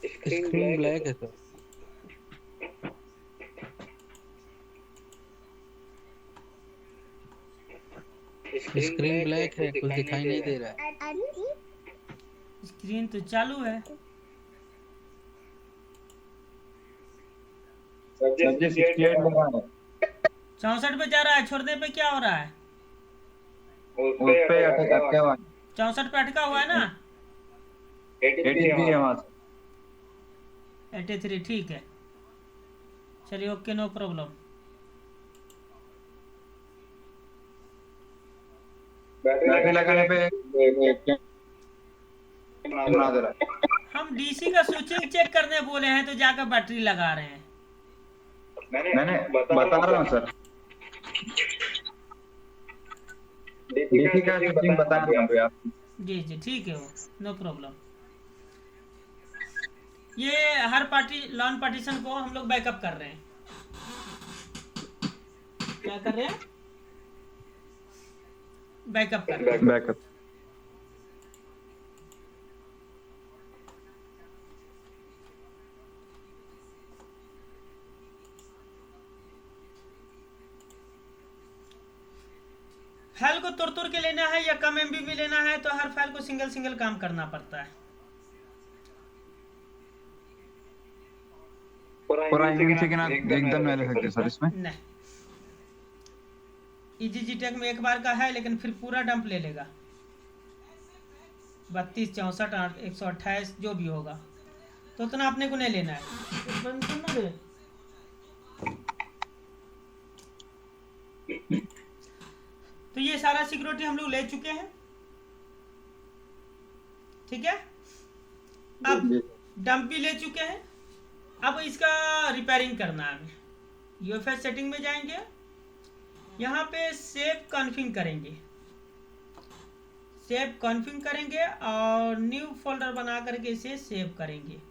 स्क्रीन ब्लैक है सर। स्क्रीन ब्लैक है, कुछ दिखाई नहीं दे रहा है।
स्क्रीन तो चालू है।
सब्जेक्ट 68 लगा है।
64 पे जा रहा है, छोड़ने पे क्या हो रहा है?
उस पे अटका हुआ है।
64 पे अटका हुआ है ना?
83 है वहां से।
83 ठीक है। चलिए ओके, नो प्रॉब्लम।
बैटरी लगाने पे बना दे रहा है।
हम डीसी का स्विचिंग चेक करने बोले हैं तो जाकर बैटरी लगा रहे हैं।
मैंने बता रहा हूँ सर, डीपी का सेटिंग बता दिया अभी आप।
जी जी ठीक है, वो नो प्रॉब्लम। ये हर पार्टी लॉन पार्टीशन को हम लोग बैकअप कर रहे हैं। क्या कर रहे हैं? बैकअप कर रहे हैं।
बैकअप।
फाइल को तुर तुर के लेना है या कम एमबी भी लेना है तो हर फाइल को सिंगल सिंगल काम करना पड़ता है।
पूरा इमेज से आप एकदम नहीं ले सकते सर इसमें।
नहीं, EasyJTech में एक बार का है लेकिन फिर पूरा डंप ले लेगा, 32, 64, 128 जो भी होगा, तो उतना अपने को नहीं लेना है। बंद करना दे। तो ये सारा सिक्योरिटी हम लोग ले चुके हैं, ठीक है। अब डंप भी ले चुके हैं, अब इसका रिपेयरिंग करना है हमें। UFS सेटिंग में जाएंगे, यहाँ पे सेव कॉन्फ़िग करेंगे, सेव कॉन्फ़िग करेंगे और न्यू फोल्डर बना करके इसे सेव करेंगे,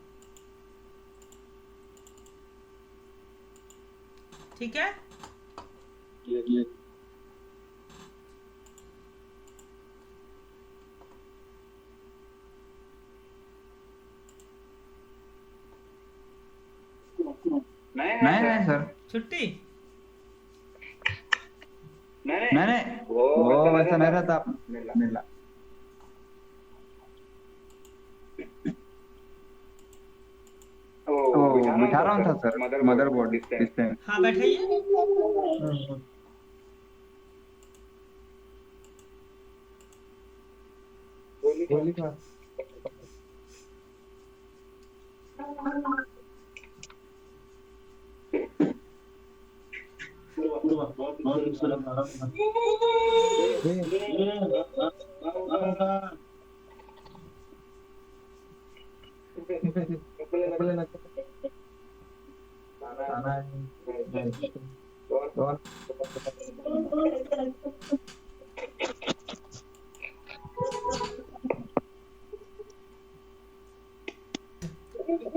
ठीक है।
नहीं सर,
छुट्टी
नहीं वो वैसा नहीं रहता। मिला बिठा रहा हूँ था सर, मदरबोर्ड डिस्प्ले में।
हाँ बैठाइए।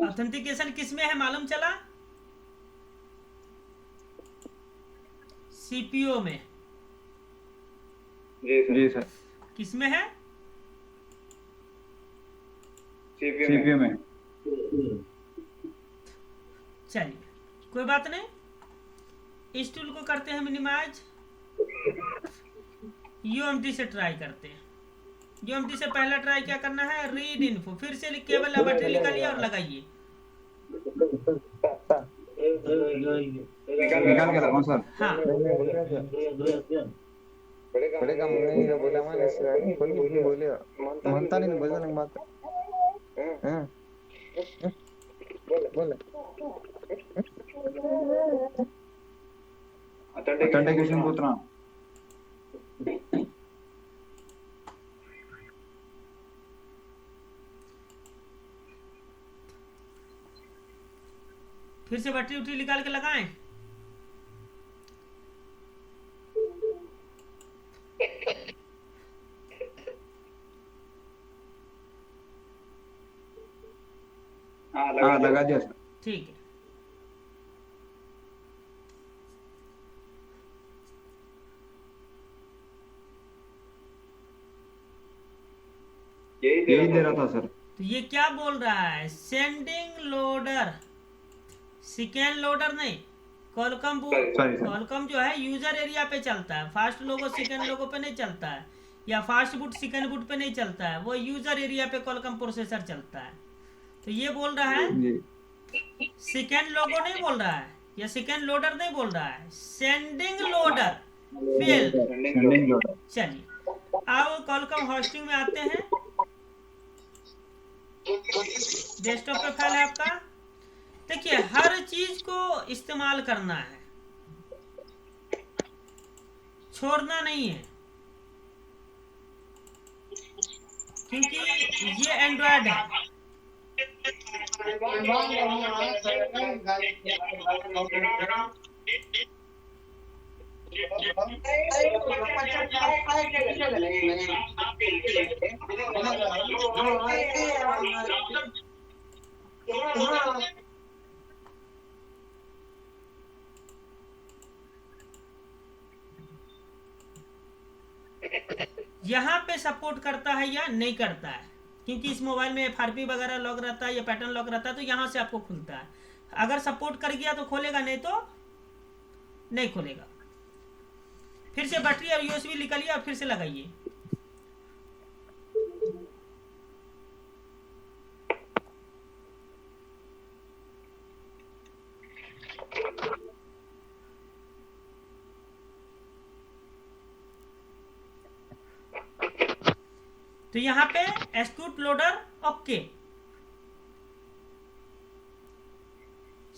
ऑथेंटिकेशन किस में है मालूम चला? सीपीओ में।
जी सर।
किस में है?
सीपीयू में।
चलिए कोई बात नहीं, इस टूल को करते हैं मिनिमाइज, यूएमटी से ट्राई करते हैं। यूएमटी से पहला ट्राई क्या करना है, रीड इन्फो, फिर से केवल लेबोरेटरी निकालिए और लगाइए।
निकाल के लगाऊं सर?
हाँ
बड़े काम नहीं बोला मैंने इससे बोल बोले मनता नहीं बोलता नहीं बात। हां बोल
ऑथेंटिकेशन को उतना
फिर से बैटरी उटरी निकाल के लगाएं।
हाँ लगा दिया सर।
ठीक है,
यही दे रहा था सर।
तो ये क्या बोल रहा है, सेंडिंग लोडर, सेकेंड लोडर नहीं, कॉलकम कॉलकम जो है यूजर एरिया पे चलता है, फास्ट लोगो सेकेंड लोगो पे नहीं चलता है, या फास्ट बूट सेकेंड बूट पे नहीं चलता है, वो यूजर एरिया पे कॉलकम प्रोसेसर चलता है। तो ये बोल रहा है सेकेंड लोगो नहीं बोल रहा है, या सेकेंड लोडर नहीं बोल रहा है, सेंडिंग लोडर फेल। चलिए अब कॉलकम होस्टिंग में आते हैं, डेस्कटॉप पे फाइल है आपका। देखिए हर चीज को इस्तेमाल करना है, छोड़ना नहीं है, क्योंकि ये एंड्रॉयड है, यहाँ पे सपोर्ट करता है या नहीं करता है, क्योंकि इस मोबाइल में एफआरपी वगैरह लॉक रहता है या पैटर्न लॉक रहता है, तो यहाँ से आपको खुलता है। अगर सपोर्ट कर गया तो खोलेगा, नहीं तो नहीं खोलेगा। फिर से बैटरी और यूएसबी निकालिए और फिर से लगाइए। तो यहाँ पे एस्क्यूट लोडर ओके,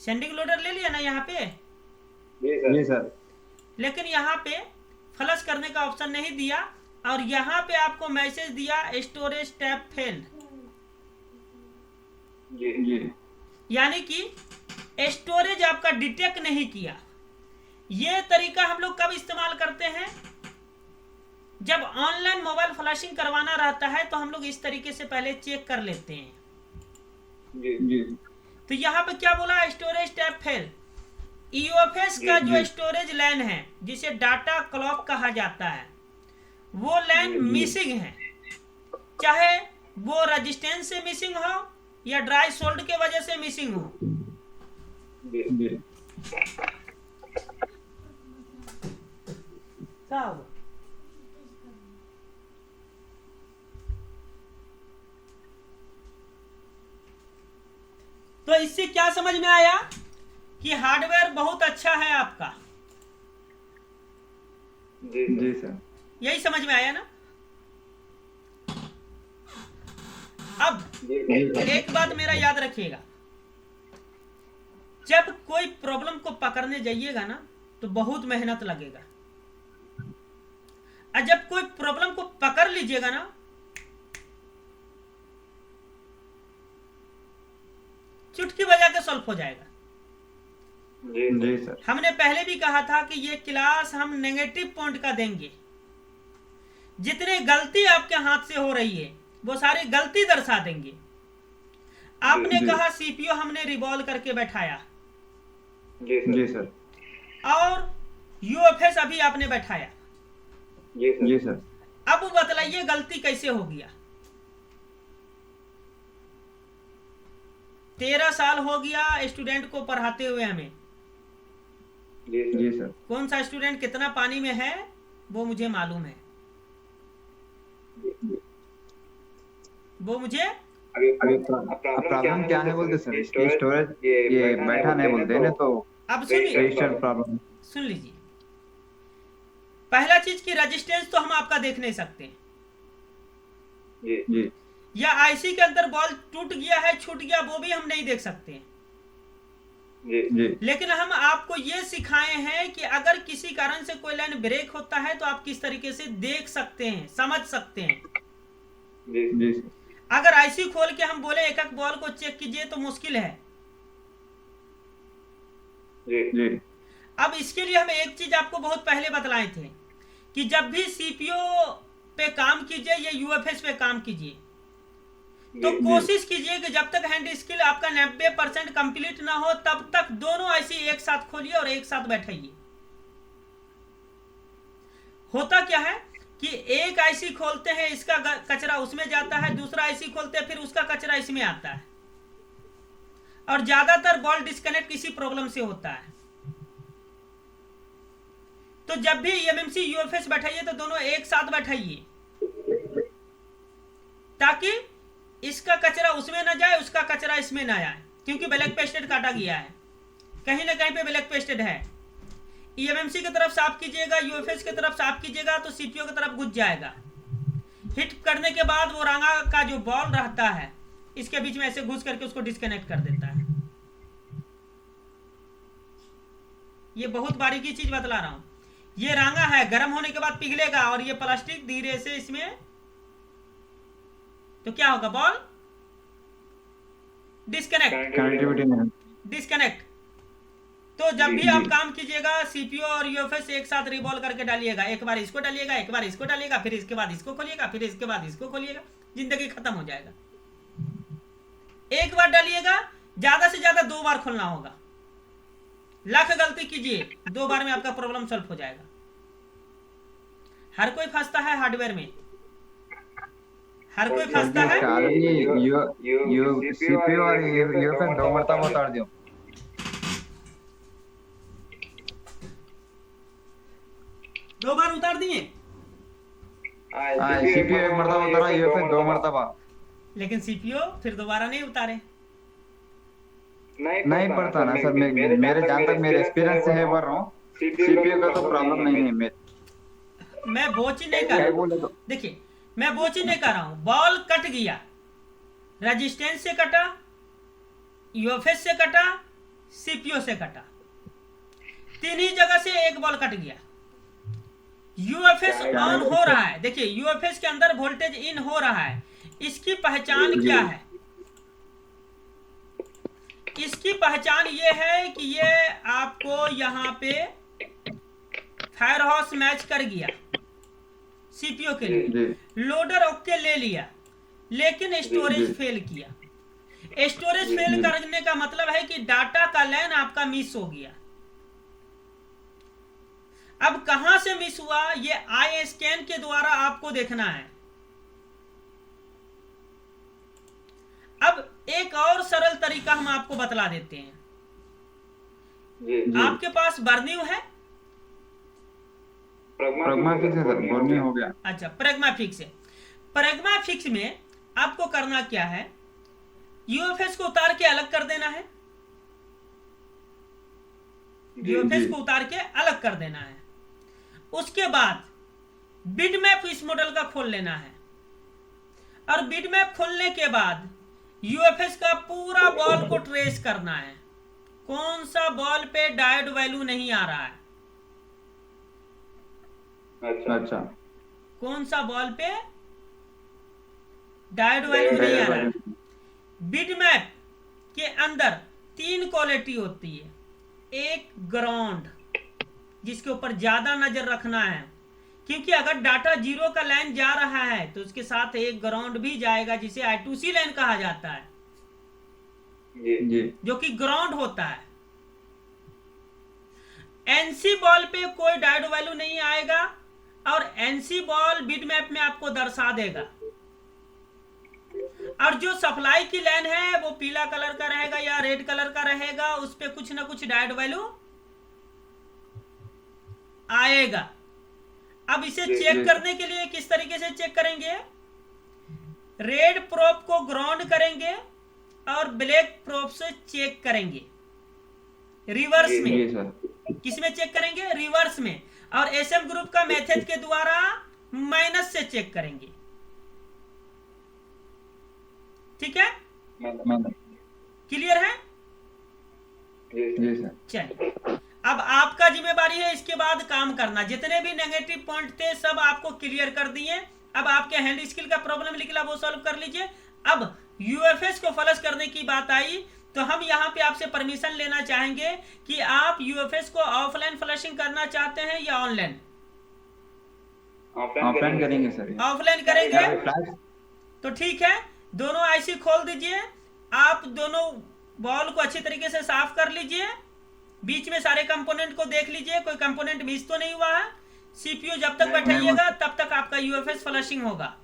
सेंडिंग लोडर ले लिया ना यहाँ पे।
जी सर।
लेकिन यहाँ पे फ्लश करने का ऑप्शन नहीं दिया, और यहाँ पे आपको मैसेज दिया स्टोरेज टैब फेल्ड,
जी
यानी कि स्टोरेज आपका डिटेक्ट नहीं किया। ये तरीका हम लोग कब इस्तेमाल करते हैं, जब ऑनलाइन मोबाइल फ्लैशिंग करवाना रहता है तो हम लोग इस तरीके से पहले चेक कर लेते हैं।
जी।
तो यहाँ पे क्या बोला, स्टोरेज टैब फेल। यूएफएस का जो स्टोरेज लाइन है जिसे डाटा क्लॉक कहा जाता है, वो लाइन मिसिंग है, चाहे वो रेजिस्टेंस से मिसिंग हो या ड्राई सोल्ड के वजह से मिसिंग हो।
जी।
क्या होगा? तो इससे क्या समझ में आया कि हार्डवेयर बहुत अच्छा है आपका।
जी सर।
यही समझ में आया ना। अब एक बात मेरा याद रखिएगा, जब कोई प्रॉब्लम को पकड़ने जाइएगा ना तो बहुत मेहनत लगेगा, और जब कोई प्रॉब्लम को पकड़ लीजिएगा ना चुटकी बजा के सॉल्व हो जाएगा।
जी सर।
हमने पहले भी कहा था कि ये क्लास हम नेगेटिव पॉइंट का देंगे। जितने गलती आपके हाथ से हो रही है वो सारी गलती दर्शा देंगे। आपने कहा सीपीयू हमने रिवॉल्व करके बैठाया,
जी सर।
और यूएफएस अभी आपने बैठाया।
जी सर।
अब बतलाइए गलती कैसे हो गया। 13 साल हो गया स्टूडेंट को पढ़ाते हुए हमें।
जी सर।
कौन सा स्टूडेंट कितना पानी में है वो मुझे मालूम है, वो मुझे
प्रॉब्लम क्या है बोलते सर, स्टोरेज ये बैठा नहीं बोलते ना, तो
अब सुनिए,
रजिस्टर प्रॉब्लम।
सुन लीजिए। पहला चीज की रेजिस्टेंस तो हम आपका देख नहीं सकते,
जी।
या आईसी के अंदर बॉल टूट गया है छूट गया वो भी हम नहीं देख सकते।
जी।
लेकिन हम आपको ये सिखाए हैं कि अगर किसी कारण से कोई लाइन ब्रेक होता है तो आप किस तरीके से देख सकते हैं, समझ सकते हैं।
जी।
अगर आईसी खोल के हम बोले एक एक बॉल को चेक कीजिए तो मुश्किल है।
जी।
अब इसके लिए हम एक चीज आपको बहुत पहले बतलाए थे कि जब भी सीपीयू पे काम कीजिए या यूएफएस पे काम कीजिए तो कोशिश कीजिए कि जब तक हैंड स्किल आपका 90% कंप्लीट ना हो तब तक दोनों आईसी एक साथ खोलिए और एक साथ बैठाइए। होता क्या है कि एक आईसी खोलते हैं इसका कचरा उसमें जाता है, दूसरा आईसी खोलते हैं फिर उसका कचरा इसमें आता है, और ज्यादातर बॉल डिस्कनेक्ट किसी प्रॉब्लम से होता है। तो जब भी एमएमसी यूएफएस बैठाइए तो दोनों एक साथ बैठाइए, ताकि इसका कचरा उसमें ना जाए उसका कचरा इसमें ना आए, क्योंकि ब्लैक पेस्टेड काटा गया है, कहीं ना कहीं पे ब्लैक पेस्टेड है। ईएमएमसी की तरफ साफ कीजिएगा, यूएफएस की तरफ साफ कीजिएगा तो सीपीयू की तरफ घुस जाएगा। हिट करने के बाद वो रांगा का जो बॉल रहता है इसके बीच में ऐसे घुस करके उसको डिस्कनेक्ट कर देता है। ये बहुत बारीकी चीज बतला रहा हूं। ये रांगा है, गर्म होने के बाद पिघलेगा और ये प्लास्टिक धीरे से इसमें, तो क्या होगा, बॉल डिस्कनेक्ट,
कनेक्टिविटी नहीं।
डिस्कनेक्ट। तो जब भी आप काम कीजिएगा सीपीयू और यूएफएस एक साथ रिवॉल्व करके डालिएगा, एक बार इसको डालिएगा, एक बार इसको डालिएगा, फिर इसके बाद इसको खोलिएगा, फिर इसके बाद इसको खोलिएगा, जिंदगी खत्म हो जाएगा। एक बार डालिएगा, ज्यादा से ज्यादा 2 बार खोलना होगा। लाख गलती कीजिए, 2 बार में आपका प्रॉब्लम सॉल्व हो जाएगा। हर कोई फंसता है हार्डवेयर में, हर कोई फंसता है।
सीपीयू और यूएफएस 2 मरतबा उतार दियो।
2 बार उतार दिए,
सीपीयू 1 मरतबा उतारा, यूएफएस 2 मरतबा।
लेकिन सीपीयू फिर दोबारा नहीं उतारे।
नहीं पड़ता ना सर, मेरे जहाँ तक मेरे एक्सपीरियंस से है बोल रहा हूँ, सीपीयू का तो प्रॉब्लम नहीं है।
मैं वो चीज नहीं कर रहा हूँ, देखिए मैं वो चीज नहीं कर रहा हूँ। बॉल कट गया, रेजिस्टेंस से कटा, यूएफएस से कटा, सीपीयू से कटा, 3 ही जगह से एक बॉल कट गया। यूएफएस ऑन हो रहा है, देखिए यूएफएस के अंदर वोल्टेज इन हो रहा है। इसकी पहचान क्या है? इसकी पहचान ये है कि ये आपको यहाँ पे फायर हाउस मैच कर गया सीपीयू के लिए, लोडर ओके ले लिया, लेकिन स्टोरेज फेल किया। स्टोरेज फेल करने का मतलब है कि डाटा का लाइन आपका मिस हो गया। अब कहां से मिस हुआ, ये आई स्कैन के द्वारा आपको देखना है। अब एक और सरल तरीका हम आपको बतला देते हैं। आपके पास बर्न्यू है?
प्रेग्मा फिक्स है सर, बर्न्यू हो गया।
अच्छा, प्रेग्मा फिक्स है। प्रेग्मा फिक्स में आपको करना क्या है, यूएफएस को उतार के अलग कर देना है। यूएफएस को उतार के अलग कर देना है। उसके बाद बिटमैप इस मॉडल का खोल लेना है, और बिटमैप खोलने के बाद यूएफएस का पूरा बॉल को ट्रेस करना है। कौन सा बॉल पे डायोड वैल्यू नहीं आ रहा है,
अच्छा,
कौन सा बॉल पे डायोड वैल्यू नहीं आ रहा है। बिटमैप के अंदर 3 क्वालिटी होती है। एक ग्राउंड, जिसके ऊपर ज्यादा नजर रखना है, क्योंकि अगर डाटा 0 का लाइन जा रहा है तो उसके साथ एक ग्राउंड भी जाएगा, जिसे I2C लाइन कहा जाता है, जो कि ग्राउंड होता है। एनसी बॉल पे कोई डायोड वैल्यू नहीं आएगा, और एनसी बॉल बिटमैप में आपको दर्शा देगा। और जो सप्लाई की लाइन है वो पीला कलर का रहेगा या रेड कलर का रहेगा, उस पे कुछ ना कुछ डायोड वैल्यू आएगा। अब इसे चेक करने के लिए किस तरीके से चेक करेंगे, रेड प्रोब को ग्राउंड करेंगे और ब्लैक प्रोब से चेक करेंगे रिवर्स में। किसमें चेक करेंगे, रिवर्स में। और एसएम ग्रुप का मेथड के द्वारा माइनस से चेक करेंगे। ठीक है, क्लियर है? चलिए, अब आपका जिम्मेदारी है इसके बाद काम करना। जितने भी नेगेटिव पॉइंट थे सब आपको क्लियर कर दिए। अब आपके हैंड स्किल का प्रॉब्लम निकला, वो सॉल्व कर लीजिए। अब यूएफएस को फ्लश करने की बात आई तो हम यहाँ पे आपसे परमिशन लेना चाहेंगे कि आप यूएफएस को ऑफलाइन फ्लशिंग करना चाहते हैं या ऑनलाइन?
ऑफलाइन करेंगे सर।
ऑफलाइन करेंगे तो ठीक है, दोनों आईसी खोल दीजिए। आप दोनों बॉल को अच्छी तरीके से साफ कर लीजिए, बीच में सारे कंपोनेंट को देख लीजिए, कोई कंपोनेंट मिस तो नहीं हुआ है। सीपीयू जब तक बैठाइएगा तब तक आपका यूएफएस फ्लशिंग होगा,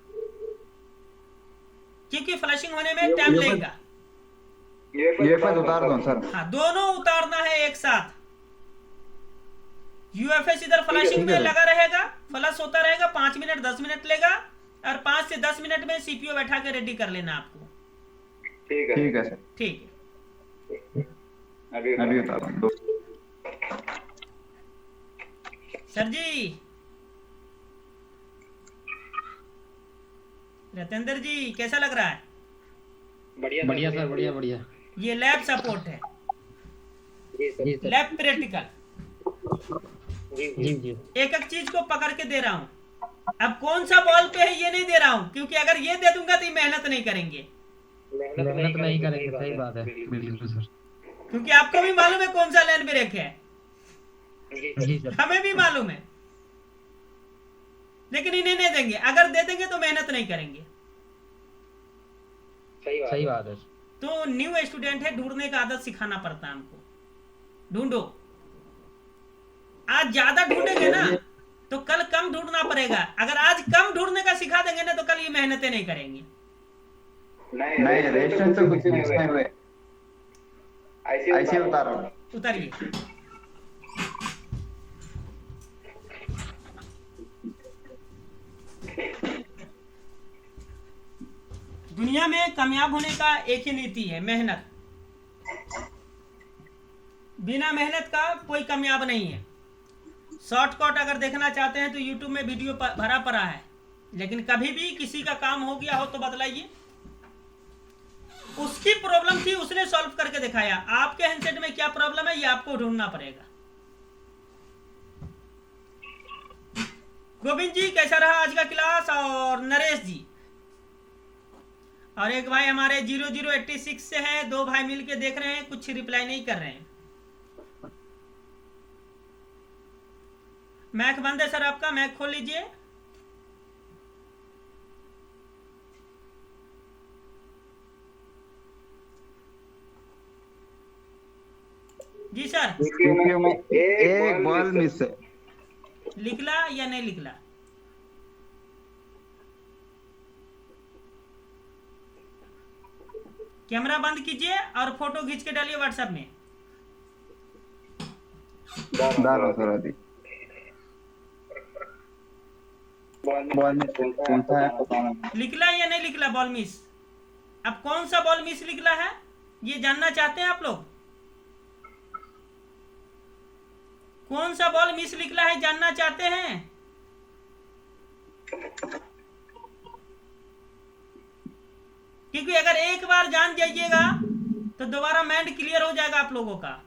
क्योंकि फ्लशिंग होने में टाइम लगेगा।
यूएफएस उतार दो सर।
हाँ, दोनों उतारना है एक साथ। यूएफएस इधर फ्लशिंग में लगा रहेगा, फ्लश होता रहेगा, 5 मिनट 10 मिनट लेगा, और 5 से 10 मिनट में सीपीयू बैठा के रेडी कर लेना आपको।
ठीक है सर।
ठीक है,
अभी उतार दो
सर जी। रतेंद्र जी कैसा लग रहा है?
बढ़िया सर, बढ़िया।
ये लैब सपोर्ट है, लैब प्रैक्टिकल।
जी।
एक एक चीज को पकड़ के दे रहा हूँ। अब कौन सा बॉल पे है ये नहीं दे रहा हूँ, क्योंकि अगर ये दे दूंगा तो ये मेहनत नहीं करेंगे।
मेहनत नहीं करेंगे, सही बात है, बिल्कुल सर।
क्योंकि आपको भी मालूम है कौन सा लाइन ब्रेक है,
जी सर,
हमें भी मालूम है, लेकिन इन्हें नहीं देंगे। अगर दे देंगे तो मेहनत नहीं करेंगे।
सही बात है।
तो न्यू स्टूडेंट है, ढूंढने का आदत सिखाना पड़ता है हमको। ढूंढो, आज ज्यादा ढूंढेंगे ना तो कल कम ढूंढना पड़ेगा। अगर आज कम ढूंढने का सिखा देंगे ना तो कल ये मेहनतें नहीं करेंगे।
नहीं, रेजिस्टेंस तो कुछ नहीं हुए, ऐसे बता रहा हूँ।
उतारिए। दुनिया में कामयाब होने का एक ही नीति है, मेहनत। बिना मेहनत का कोई कामयाब नहीं है। शॉर्टकट अगर देखना चाहते हैं तो यूट्यूब में वीडियो भरा पड़ा है, लेकिन कभी भी किसी का काम हो गया हो तो बतलाइए। उसकी प्रॉब्लम थी, उसने सॉल्व करके दिखाया। आपके हैंडसेट में क्या प्रॉब्लम है ये आपको ढूंढना पड़ेगा। गोविंद जी कैसा रहा आज का क्लास? और नरेश जी, और एक भाई हमारे 0086 से है, 2 भाई मिलके देख रहे हैं, कुछ रिप्लाई नहीं कर रहे हैं। मैक बंद है सर आपका, मैक खोल लीजिए। जी सर,
सीपीयू में एक बॉल मिस है।
लिखला या नहीं लिखला? कैमरा बंद कीजिए और फोटो खींच के डालिए व्हाट्सएप में।
दारो सर बॉल मिस कौन सा है पता नहीं।
लिखला या नहीं लिखला बॉल मिस? अब कौन सा बॉल मिस लिखला है ये जानना चाहते हैं आप लोग? कौन सा बॉल मिस लिखला है जानना चाहते हैं? क्योंकि अगर एक बार जान जाइएगा तो दोबारा माइंड क्लियर हो जाएगा आप लोगों का।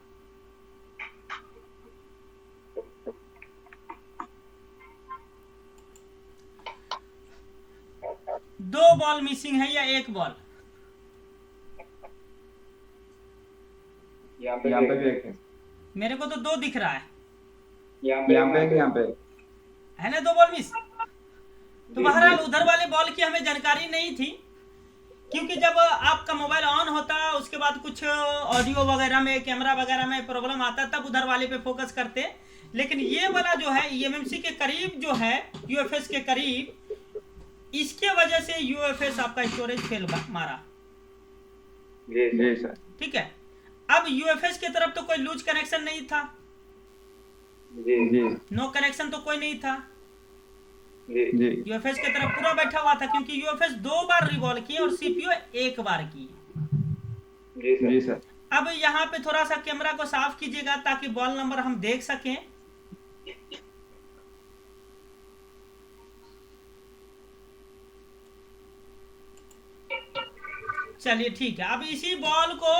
दो बॉल मिसिंग है या एक बॉल?
यहाँ पे भी एक है।
मेरे को तो 2 दिख रहा है।
यहाँ पे
है ना 2 बॉल मिस। तो बहरहाल उधर वाले बॉल की हमें जानकारी नहीं थी, क्योंकि जब आपका मोबाइल ऑन होता उसके बाद कुछ ऑडियो वगैरह में, कैमरा वगैरह में प्रॉब्लम आता तब उधर वाले पे फोकस करते। लेकिन ये वाला जो है ईएमएमसी के करीब जो है, यूएफएस के करीब, इसके वजह से यूएफएस आपका स्टोरेज फेल मारा।
जी सर।
ठीक है, अब यूएफएस की तरफ तो कोई लूज कनेक्शन नहीं था।
जी
नो कनेक्शन तो कोई नहीं था।
जी
यूएफएस की तरफ पूरा बैठा हुआ था, क्योंकि यूएफएस 2 बार रिवॉल्व किए और सीपीयू 1 बार की।
जी सर।
अब यहाँ पे थोड़ा सा कैमरा को साफ कीजिएगा ताकि बॉल नंबर हम देख सकें। चलिए ठीक है, अब इसी बॉल को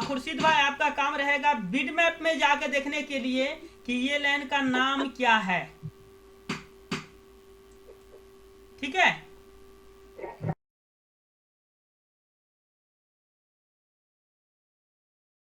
खुर्शीद भाई आपका काम रहेगा बिट मैप में जाके देखने के लिए कि ये लाइन का नाम क्या है। ठीक है।